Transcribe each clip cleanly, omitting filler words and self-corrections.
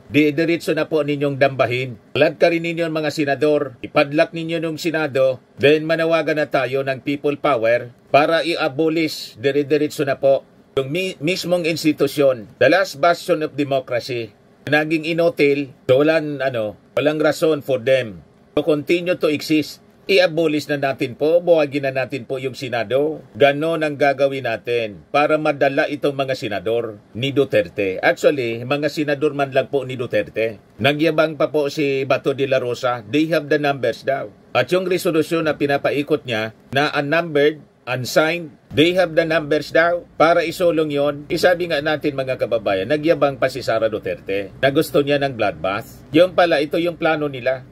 diretso na po ninyong dambahin. Alad ka rin ninyo mga senador, ipadlak ninyo ng Senado, then manawagan na tayo ng people power para i-abolish, diretso na po yung mismong institusyon, the last bastion of democracy, naging inotil, so walang rason for them to continue to exist. I-abolish na natin po, buwagin na natin po yung Senado. Ganon ang gagawin natin para madala itong mga senador ni Duterte. Actually, mga senador man lang po ni Duterte. Nagyabang pa po si Bato de la Rosa, they have the numbers daw. At yung resolusyon na pinapaikot niya na unnumbered, unsigned, they have the numbers daw. Para isulong yon, isabi nga natin mga kababayan, nagyabang pa si Sara Duterte na gusto niya ng bloodbath. Yung pala, ito yung plano nila.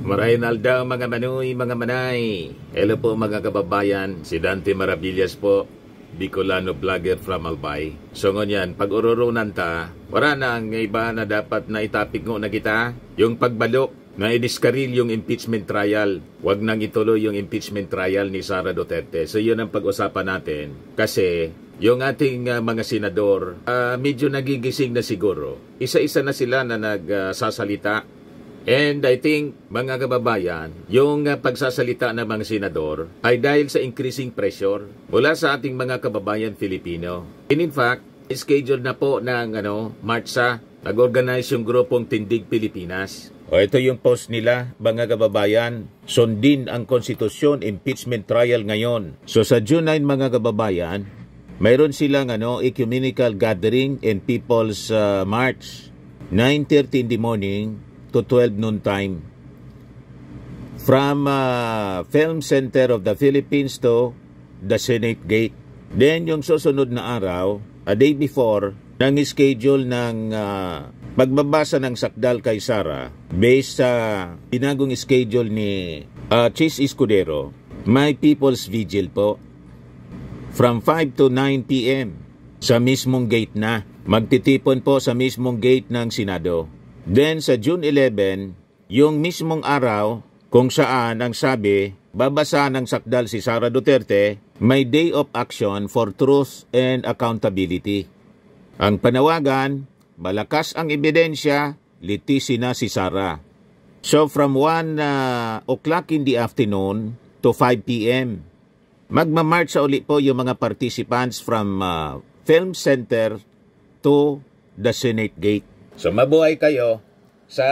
Marahinal daw mga manoy, mga manay. Hello po mga kababayan, si Dante Maravillas po, Bicolano vlogger from Albay. So ngunyan, pag ururunan ta, wala na ang iba na dapat na itapik ngo na kita. Yung pagbalok na idiskaril yung impeachment trial. Huwag nang ituloy yung impeachment trial ni Sara Duterte. So yun ang pag-usapan natin. Kasi yung ating mga senador, medyo nagigising na siguro. Isa-isa na sila na nagsasalita. And I think, mga kababayan, yung pagsasalita ng mga senador ay dahil sa increasing pressure mula sa ating mga kababayan Filipino. And in fact, schedule na po ng marcha, nag-organize yung grupong Tindig Pilipinas. O ito yung post nila, mga kababayan, sundin ang konstitusyon, impeachment trial ngayon. So sa June 9, mga kababayan, mayroon silang ecumenical gathering and people's march, 9:30 in the morning, to 12 noon time from Film Center of the Philippines to the Senate Gate. Then yung susunod na araw, a day before, nang schedule ng pagbabasa ng sakdal kay Sara based sa pinagong schedule ni Chis Escudero, may People's Vigil po from 5 to 9 p.m. sa mismong gate na. Magtitipon po sa mismong gate ng Senado. Then sa June 11, yung mismong araw kung saan ang sabi, babasa ng sakdal si Sara Duterte, may Day of Action for Truth and Accountability. Ang panawagan, malakas ang ebidensya, litisin na si Sara. So from 1 o'clock in the afternoon to 5 p.m., magmamarch uli po yung mga participants from Film Center to the Senate Gate. So mabuhay kayo sa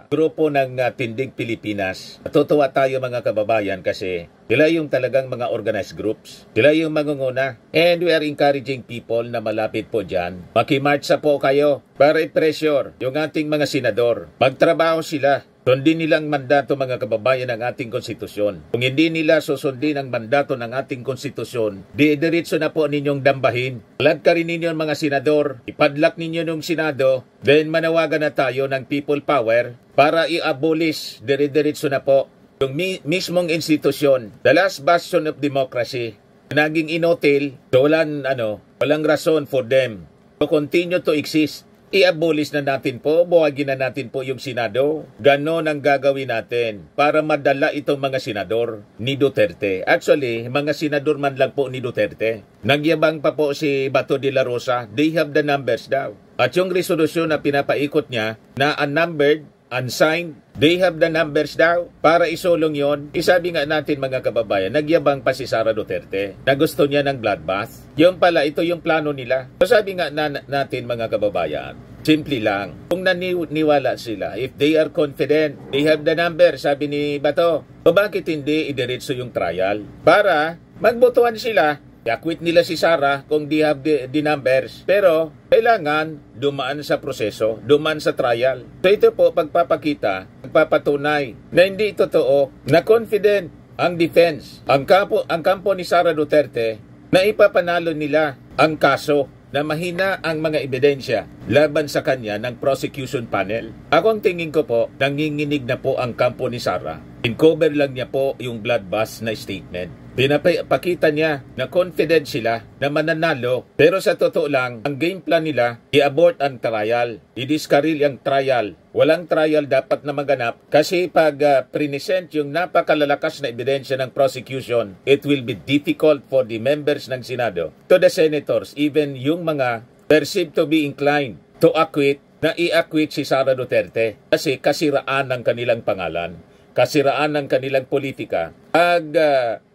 grupo ng Tindig Pilipinas. Natutuwa tayo mga kababayan kasi sila yung talagang mga organized groups. Sila yung mangunguna. And we are encouraging people na malapit po dyan. Makimarcha po kayo para i-pressure yung ating mga senador. Magtrabaho sila. Sundin nilang mandato mga kababayan ng ating konstitusyon. Kung hindi nila susundin ang mandato ng ating konstitusyon, diretso na po ninyong dambahin. Alad ka rin ninyo mga senador, ipadlak ninyo ng Senado, then manawagan na tayo ng people power para i-abolish, diretso na po yung mismong institusyon, the last bastion of democracy, naging inotil, so walang rason for them to continue to exist. I-abolish na natin po, buwagin na natin po yung Senado. Ganon ang gagawin natin para madala itong mga senador ni Duterte. Actually, mga senador man lang po ni Duterte. Nagyabang pa po si Bato de la Rosa, they have the numbers daw. At yung resolusyon na pinapaikot niya na unnumbered, unsigned, they have the numbers daw. Para isulong yon, isabi nga natin mga kababayan, nagyabang pa si Sara Duterte na gusto niya ng bloodbath. Yung pala, ito yung plano nila. So sabi nga natin mga kababayan, simple lang. Kung naniwala sila, if they are confident, they have the numbers, sabi ni Bato. O bakit hindi idiretso yung trial? Para magbotohan sila. I-acquit nila si Sara kung they have the numbers. Pero kailangan dumaan sa proseso, dumaan sa trial. So ito po pagpapakita, pagpapatunay na hindi totoo, na confident ang defense, ang kampo ni Sara Duterte na ipapanalo nila ang kaso na mahina ang mga ebidensya laban sa kanya ng prosecution panel. Ako ang tingin ko po, nanginginig na po ang kampo ni Sara. In-cover lang niya po yung bloodbath na statement. Pinapakita niya na confident sila na mananalo. Pero sa totoo lang, ang game plan nila, i-abort ang trial. I-discarril ang trial. Walang trial dapat na maganap kasi pag present yung napakalalakas na ebidensya ng prosecution, it will be difficult for the members ng Senado, to the senators, even yung mga perceived to be inclined to acquit, na i-acquit si Sara Duterte kasi kasiraan ng kanilang pangalan, kasiraan ng kanilang politika, pag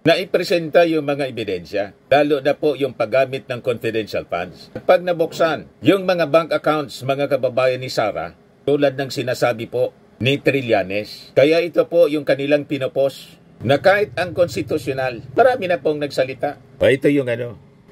naipresenta yung mga ebidensya, lalo na po yung paggamit ng confidential funds. Pag nabuksan yung mga bank accounts, mga kababayan ni Sara, tulad ng sinasabi po ni Trillanes, kaya ito po yung kanilang pinopos na kahit ang konstitusyonal, marami na pong nagsalita. Ito yung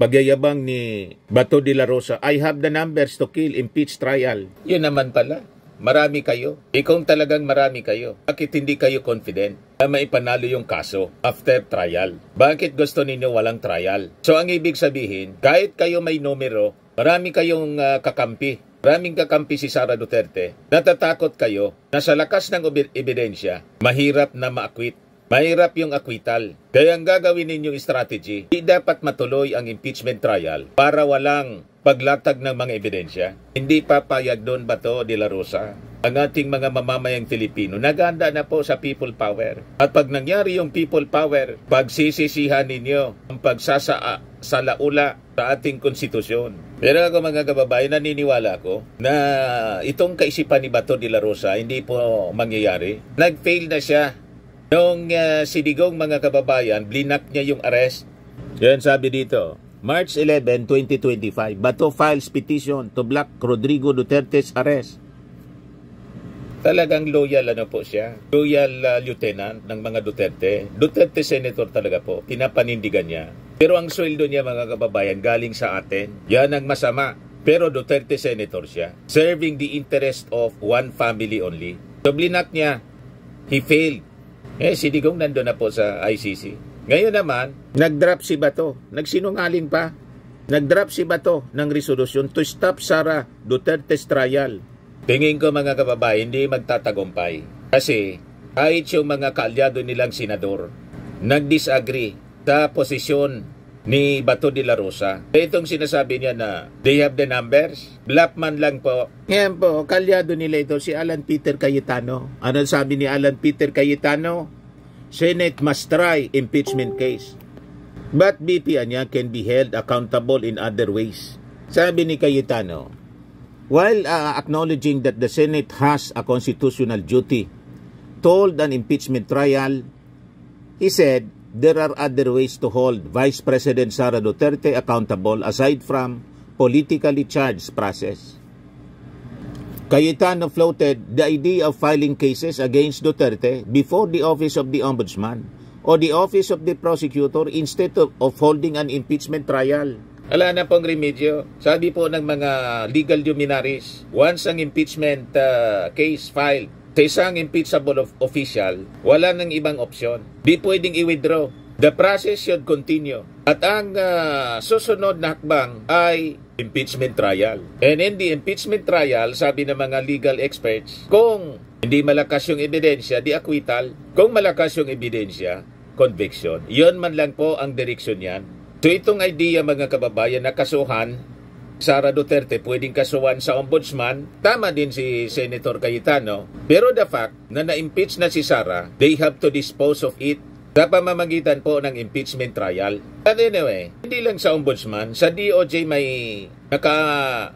pagyayabang ni Bato de la Rosa, I have the numbers to kill impeach trial. Yun naman pala. Marami kayo. Kung talagang marami kayo, bakit hindi kayo confident na maipanalo yung kaso after trial? Bakit gusto ninyo walang trial? So ang ibig sabihin, kahit kayo may numero, marami kayong kakampi. Maraming kakampi si Sara Duterte. Natatakot kayo na sa lakas ng ebidensya, mahirap na ma-acquit. Mahirap yung acquittal. Kaya ang gagawin ninyong strategy, hindi dapat matuloy ang impeachment trial para walang paglatag ng mga ebidensya. Hindi papayag doon Bato de la Rosa. Ang ating mga mamamayang Pilipino, naganda na po sa people power. At pag nangyari yung people power, pagsisisihan ninyo ang pagsasalaula sa ating konstitusyon. Pero ako mga kababayan, naniniwala ko na itong kaisipan ni Bato de la Rosa hindi po mangyayari. Nag-fail na siya. Noong sidigong mga kababayan, blinak niya yung arrest. Yan sabi dito, March 11, 2025, Bato files petition to block Rodrigo Duterte's arrest. Talagang loyal po siya. Loyal lieutenant ng mga Duterte. Duterte senator talaga po. Pinapanindigan niya. Pero ang sweldo niya mga kababayan galing sa atin. Yan ang masama. Pero Duterte senator siya. Serving the interest of one family only. So blinak niya. He failed. Si Digong nandun na po sa ICC. Ngayon naman, nag-drop si Bato. Nagsinungaling pa. Nag-drop si Bato ng resolution to stop Sara Duterte's trial. Tingin ko mga kababayan, hindi magtatagumpay. Kasi kahit yung mga kaalyado nilang senador, nag-disagree sa posisyon ni Bato de la Rosa. Itong sinasabi niya na they have the numbers, Blackman lang po. Ngayon po, kalyado nila ito si Alan Peter Cayetano. Ano sabi ni Alan Peter Cayetano? Senate must try impeachment case. But BP niya can be held accountable in other ways. Sabi ni Cayetano, while acknowledging that the Senate has a constitutional duty to hold an impeachment trial, he said, there are other ways to hold Vice President Sara Duterte accountable aside from politically charged process. Cayetano floated the idea of filing cases against Duterte before the Office of the Ombudsman or the Office of the Prosecutor instead of holding an impeachment trial. Wala na pong remedyo. Sabi po ng mga legal luminaries, once ang impeachment case filed, sa isang impeachable official, wala nang ibang opsyon. Di pwedeng i-withdraw. The process should continue. At ang susunod na hakbang ay impeachment trial. And in the impeachment trial, sabi ng mga legal experts, kung hindi malakas yung ebidensya, di acquittal. Kung malakas yung ebidensya, conviction. Yun man lang po ang direksyon yan. So itong idea mga kababayan na kasuhan Sara Duterte pwedeng kasuhan sa ombudsman, tama din si Senator Cayetano. Pero the fact na na-impeach na si Sara, they have to dispose of it sa pamamagitan po ng impeachment trial. But anyway, hindi lang sa ombudsman, sa DOJ may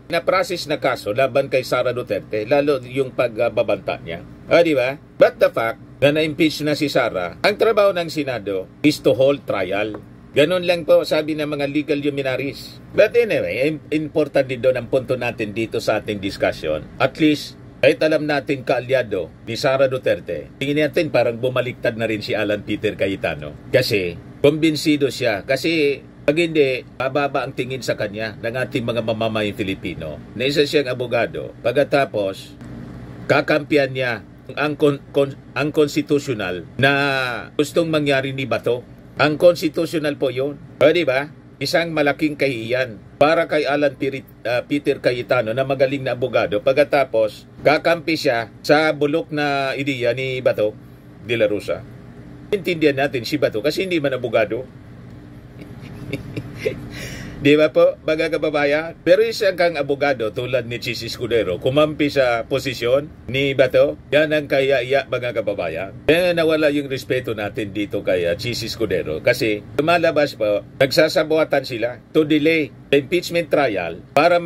na-process na kaso laban kay Sara Duterte, lalo yung pagbabanta niya. Di ba? But the fact na na-impeach na si Sara, ang trabaho ng Senado is to hold trial. Ganon lang po sabi ng mga legal luminaries. But anyway, important din doon ang punto natin dito sa ating discussion. At least, kahit alam natin kaalyado ni Sara Duterte, tingin natin parang bumaliktad na rin si Alan Peter Cayetano. Kasi, kumbinsido siya. Kasi, pag hindi, bababa ang tingin sa kanya ng ating mga mamamayang Filipino na isa siyang abogado. Pagkatapos, kakampiyan niya ang konstitusyonal na gustong mangyari ni Bato. Ang constitutional po yun. Di ba? Isang malaking kahiyan para kay Alan Peter Cayetano na magaling na abogado. Pagkatapos, kakampi siya sa bulok na ideya ni Bato de la Rosa. Intindihan natin si Bato kasi hindi man abogado. Di ba po, mga kababayan? Pero isang kang abogado tulad ni Chis Escudero, kumampi sa posisyon ni Bato, yan ang kaya-iya, mga kababayan. Kaya nawala yung respeto natin dito kay Chis Escudero kasi lumalabas po, nagsasabuatan sila to delay the impeachment trial para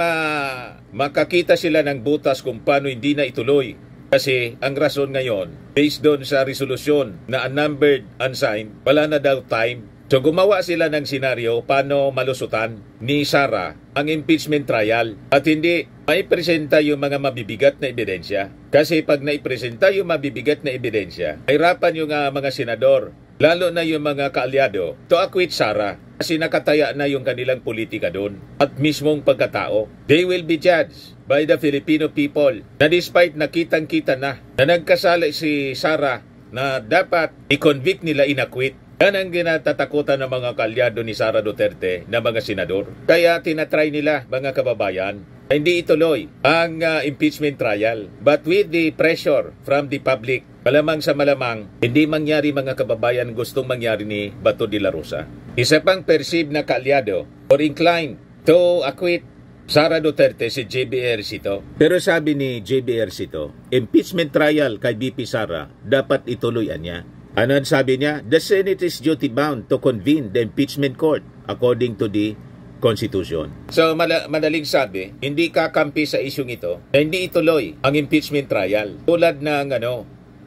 makakita sila ng butas kung paano hindi na ituloy. Kasi ang rason ngayon, based doon sa resolusyon na unnumbered, unsigned, wala na daw time. So gumawa sila ng senaryo paano malusutan ni Sara ang impeachment trial at hindi maipresenta yung mga mabibigat na ebidensya. Kasi pag naipresenta yung mabibigat na ebidensya, hirapan yung mga senador, lalo na yung mga kaalyado, to acquit Sara. Kasi nakataya na yung kanilang politika doon at mismong pagkatao. They will be judged by the Filipino people na despite nakitang-kita na nagkasala si Sara na dapat i-convict nila in-acquit. Yan ang ginatatakutan ng mga kaalyado ni Sara Duterte na mga senador. Kaya tinatry nila, mga kababayan, hindi ituloy ang impeachment trial. But with the pressure from the public, malamang sa malamang, hindi mangyari, mga kababayan, gustong mangyari ni Bato de la Rosa. Isa pang perceived na kaalyado or inclined to acquit Sara Duterte si JB Ejercito. Pero sabi ni JB Ejercito, impeachment trial kay BP Sara dapat ituloy niya. Ano sabi niya? The Senate is duty-bound to convene the impeachment court according to the Constitution. So, madaling sabi, hindi kakampi sa isyong ito na hindi ituloy ang impeachment trial. Tulad ng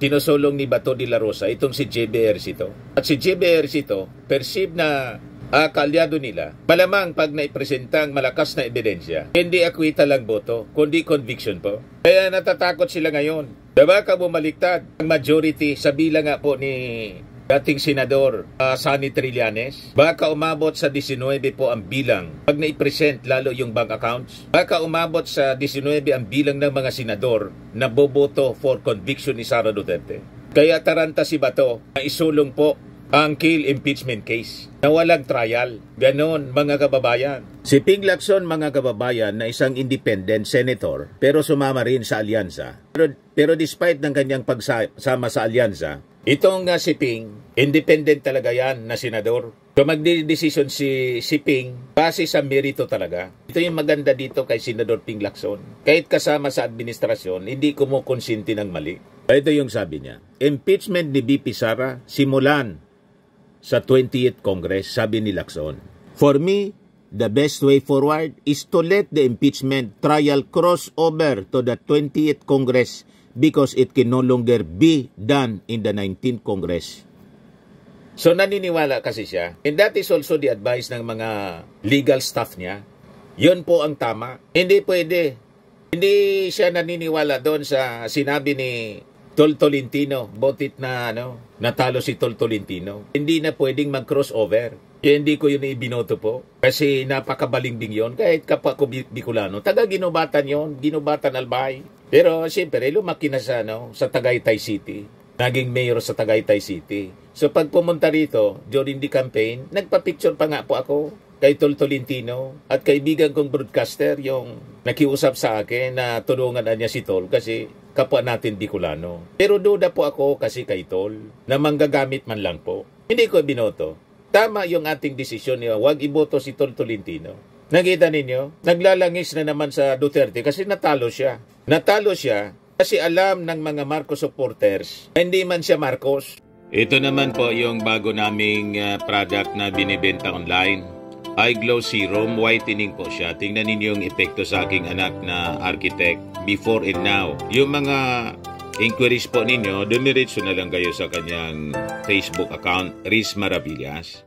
sinusulong ni Bato de la Rosa, itong si JB Ejercito. At si JB Ejercito, perceive na kaalyado nila, malamang pag naipresentang malakas na ebidensya, hindi akwita lang boto, kundi conviction po. Kaya natatakot sila ngayon. Baka bumaliktad ang majority sa bilang nga po ni dating Senador Sonny Trillanes. Baka umabot sa 19 po ang bilang pag naipresent lalo yung bank accounts. Baka umabot sa 19 ang bilang ng mga senador na boboto for conviction ni Sara Duterte. Kaya taranta si Bato na isulong po ang kill impeachment case na walang trial. Ganon, mga kababayan. Si Ping Lacson, mga kababayan, na isang independent senator pero sumama rin sa alyansa. Pero despite ng kanyang pagsama sa alyansa, itong si Ping, independent talaga yan na senador. So magdidesisyon si Ping base sa merito talaga. Ito yung maganda dito kay Senador Ping Lacson. Kahit kasama sa administrasyon, hindi kumukonsinti ng mali. Ito yung sabi niya. Impeachment ni BP Sara simulan sa 20th Congress, sabi ni Lacson. For me, the best way forward is to let the impeachment trial cross over to the 20th Congress because it can no longer be done in the 19th Congress. So naniniwala kasi siya, and that is also the advice ng mga legal staff niya. Yun po ang tama. Hindi pwede. Hindi siya naniniwala doon sa sinabi ni Tolentino, botit na natalo si Tolentino. Hindi na pwedeng mag-crossover. Kaya hindi ko yun ibinoto po. Kasi napakabalimbing yon. Kahit kapwa ko Bicolano, taga-Ginobatan yon, Ginobatan Albay. Pero siyempre, lumaki na sa Tagaytay City. Naging mayor sa Tagaytay City. So pag pumunta rito, during the campaign, nagpa-picture pa nga po ako kay Tolentino at kaibigan kong broadcaster yung nakiusap sa akin na tulungan niya si Tol kasi kapwa natin Bicolano. Pero duda po ako kasi kay Tol na manggagamit man lang po. Hindi ko binoto. Tama yung ating desisyon niya, huwag iboto si Tolentino. Nakita ninyo? Naglalangis na naman sa Duterte kasi natalo siya. Natalo siya kasi alam ng mga Marcos supporters na hindi man siya Marcos. Ito naman po yung bago naming product na binibenta online. iGlow Serum, whitening po siya. Tingnan ninyo yung epekto sa aking anak na architect before and now. Yung mga inquiries po ninyo, dumiretso na lang kayo sa kanyang Facebook account, Riz Maravillas.